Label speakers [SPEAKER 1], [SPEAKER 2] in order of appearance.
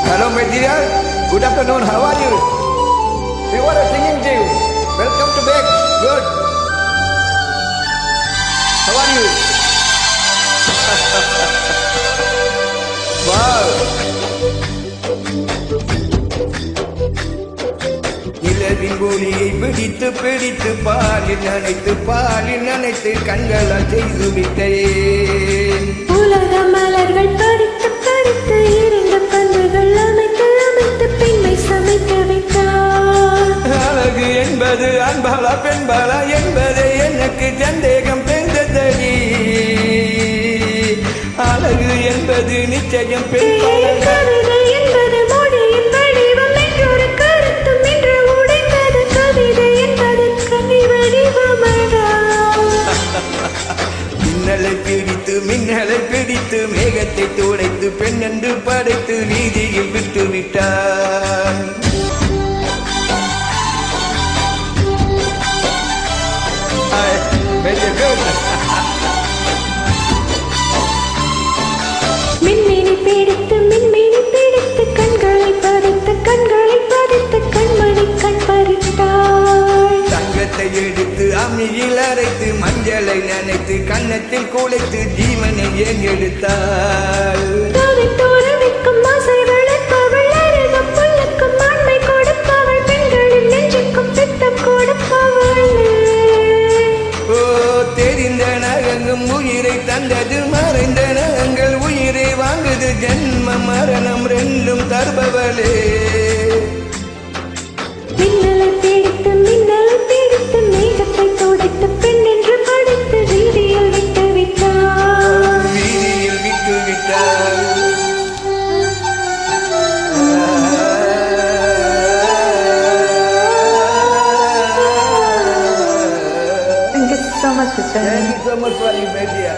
[SPEAKER 1] Hello, my dear. Good afternoon. How are you? We were singing to you. Welcome to back. Good. How are you? Wow. நிலவின் ஒளியை பிடித்து பிடித்து பாலில் நனைத்து கண்களால் செய்து விட்டேன்.
[SPEAKER 2] உலக மலர்கள் படித்து படித்து இரண்டு பந்துகள் அமைத்து அமைத்து பெண்மை சமைக்க வைத்தார்.
[SPEAKER 1] அழகு என்பது அன்பாளா பெண்பாளா என்பது எனக்கு சந்தேகம் பெய்ததடி. அழகு என்பது நிச்சயம் பெண்பாளா.
[SPEAKER 2] கவிதை என்பது மொழியின் வடிவம் என்றொரு கருத்தும் என்று உடைத்தது. கவிதை என்பது கனி வடிவமடா.
[SPEAKER 1] மின்னலை பிடித்து மேகத்தை துடைத்து பெண்ணென்று படைத்து வீதியில் விட்டு விட்டார்.
[SPEAKER 2] மின்மினி பிடித்து கண்களை பறித்து கண்மணி கண் பறித்தாள்.
[SPEAKER 1] தங்கத்தை எடுத்து அம்மியில் அரைத்து மஞ்சளை நனைத்து கன்னத்தில் குழைத்து ஜீவனை ஏன் எடுத்தாள்.
[SPEAKER 2] தவித்துறவிக்கும் ஆசை வளர்ப்பவள் அருகும் புல்லுக்கும் ஆண்மை கொடுப்பவள் பெண்களின் நெஞ்சுக்கும் பித்தம் கொடுப்பவள்.
[SPEAKER 1] ஓ தெரிந்த நகங்கும் உயிரை தந்தது மறைந்த நகங்கள் உயிரை வாங்குது. ஜென்ம மரணம் ரெண்டும் தருபவளே.
[SPEAKER 2] மின்னலை பிடித்து மேகத்தை துடைத்து பெண் என்று படைத்து வீதியில் விட்டு விட்டாள்.
[SPEAKER 1] வீதியில் விட்டு விட்டாள்.
[SPEAKER 2] Thank you so much, sister.
[SPEAKER 1] Thank you so much for you, my dear.